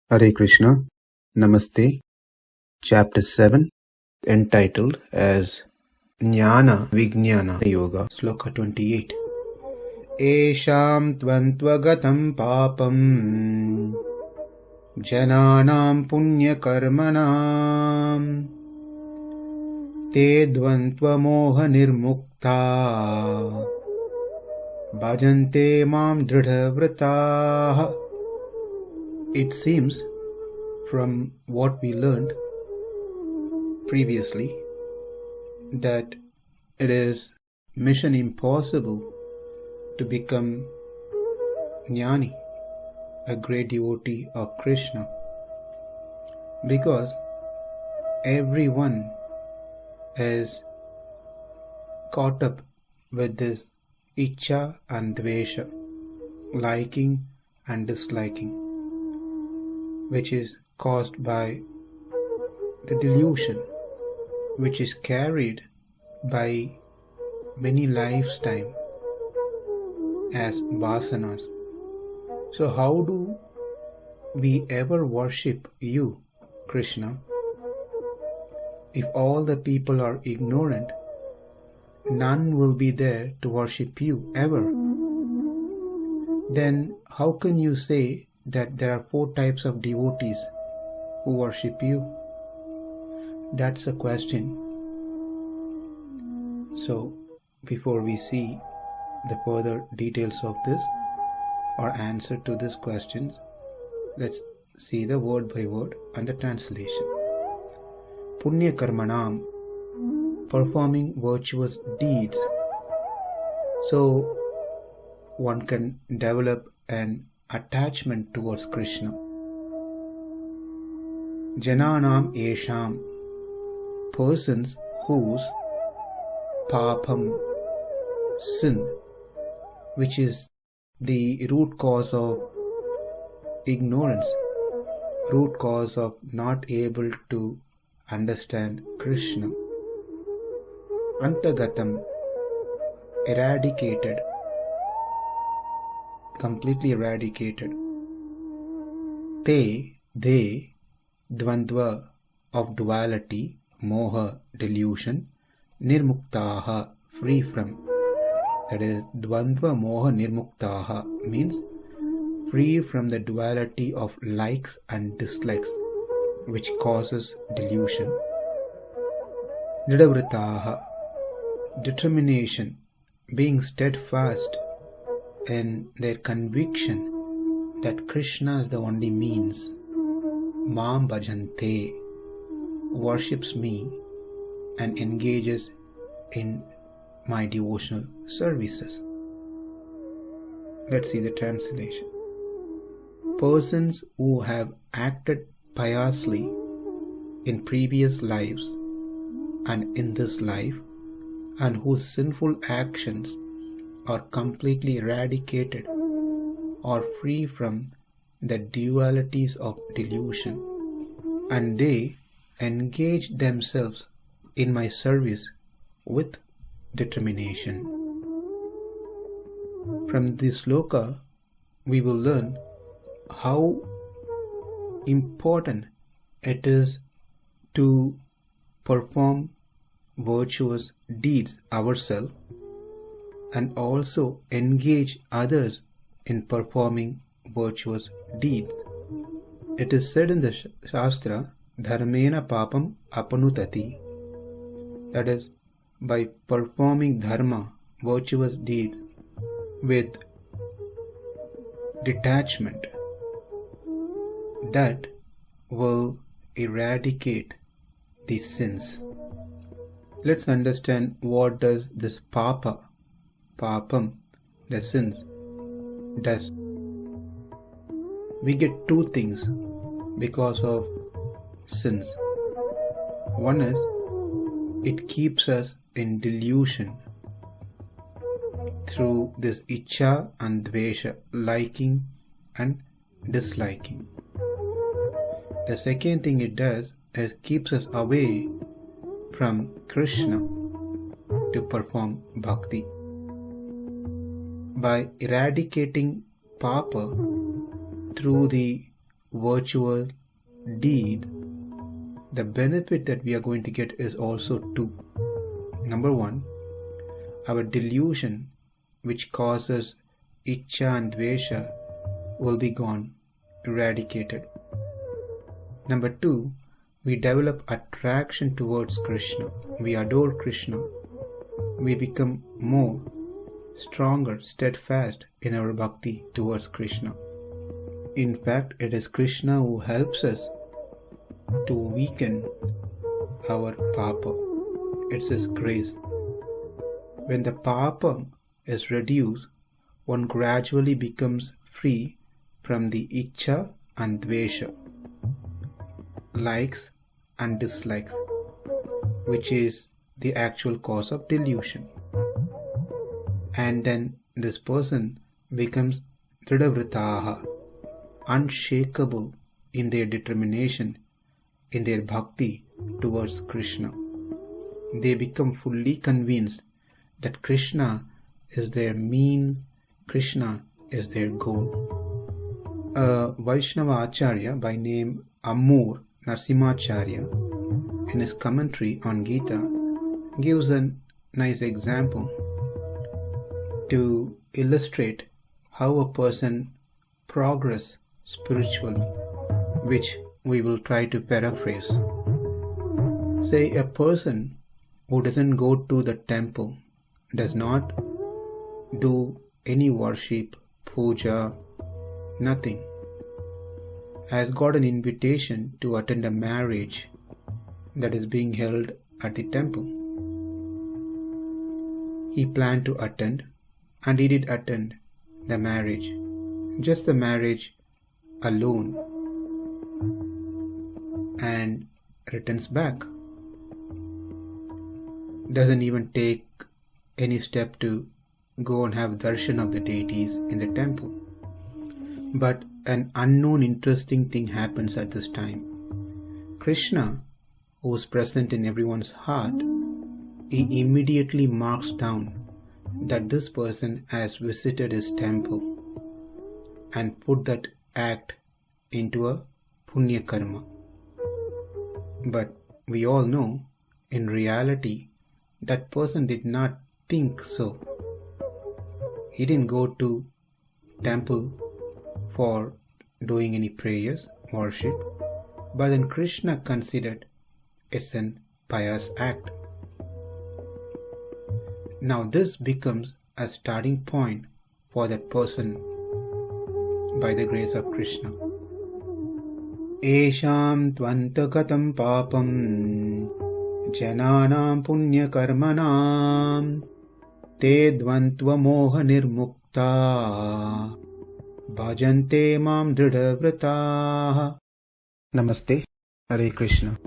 Hare Krishna, Namaste, Chapter 7, entitled as Jnana Vijnana Yoga, Sloka 28. yeṣāṁ dvandva-gatām pāpaṁ janānāṁ puṇya-karmaṇām te dvandva-moha-nirmuktā bhajante māṁ dṛḍha-vratāḥ. It seems from what we learned previously that it is mission impossible to become jnani, a great devotee of Krishna, because everyone is caught up with this ichcha and dvesha, liking and disliking, which is caused by the delusion, which is carried by many lifetime as vasanas. So how do we ever worship you, Krishna? If all the people are ignorant, none will be there to worship you ever. Then how can you say that there are 4 types of devotees who worship you? That's a question. So, before we see the further details of this or answer to these questions, let's see the word by word and the translation. Puṇya-karmaṇām, performing virtuous deeds. So, one can develop an attachment towards Krishna. Janānāṁ yeṣāṁ, persons whose pāpaṁ, sin, which is the root cause of ignorance, root cause of not able to understand Krishna. Anta-gataṁ, eradicated, completely eradicated. They, dvandva, of duality, moha, delusion, nirmuktā, free from. That is, dvandva-moha-nirmuktā means free from the duality of likes and dislikes, which causes delusion. dṛḍha-vratāḥ, determination, being steadfast in their conviction that Krishna is the only means. Māṁ bhajante, worships me and engages in my devotional services. Let's see the translation. Persons who have acted piously in previous lives and in this life, and whose sinful actions are completely eradicated or free from the dualities of delusion, and they engage themselves in my service with determination. From this sloka, we will learn how important it is to perform virtuous deeds ourselves and also engage others in performing virtuous deeds. It is said in the Shastra, dharmena pāpaṁ apanutati, that is, by performing dharma, virtuous deeds, with detachment, that will eradicate the sins. Let's understand what does this pāpaṁ, the sins, does. We get 2 things because of sins. One is, it keeps us in delusion through this ichcha and dvesha, liking and disliking. The second thing it does is keeps us away from Krishna to perform bhakti. By eradicating pāpa through the virtual deed, the benefit that we are going to get is also two. Number one, our delusion, which causes ichcha and dvesha, will be gone, eradicated. Number two, we develop attraction towards Krishna. We adore Krishna. We become more stronger, steadfast in our bhakti towards Krishna. In fact, it is Krishna who helps us to weaken our pāpaṁ. It's His grace. When the pāpaṁ is reduced, one gradually becomes free from the ichcha and dvesha, likes and dislikes, which is the actual cause of delusion. And then this person becomes dṛḍha-vratāḥ, unshakable in their determination, in their bhakti towards Krishna. They become fully convinced that Krishna is their means, Krishna is their goal. A Vaishnava Acharya by name Amur Narsimhacharya, in his commentary on Gita, gives a nice example to illustrate how a person progresses spiritually, which we will try to paraphrase. Say a person who doesn't go to the temple, does not do any worship, puja, nothing, has got an invitation to attend a marriage that is being held at the temple. He planned to attend, and he did attend the marriage, just the marriage alone, and returns back. Doesn't even take any step to go and have darshan of the deities in the temple. But an unknown interesting thing happens at this time. Krishna, who is present in everyone's heart, he immediately marks down that this person has visited his temple and put that act into a puṇya-karma. But we all know, in reality, that person did not think so. He didn't go to temple for doing any prayers, worship, but then Krishna considered it's an pious act. Now this becomes a starting point for that person by the grace of Krishna. yeṣāṁ anta-gataṁ pāpaṁ janānāṁ puṇya-karmaṇām dvandva-moha-nirmuktā bhajante maam dṛḍha-vratāḥ. Namaste. Hare Krishna.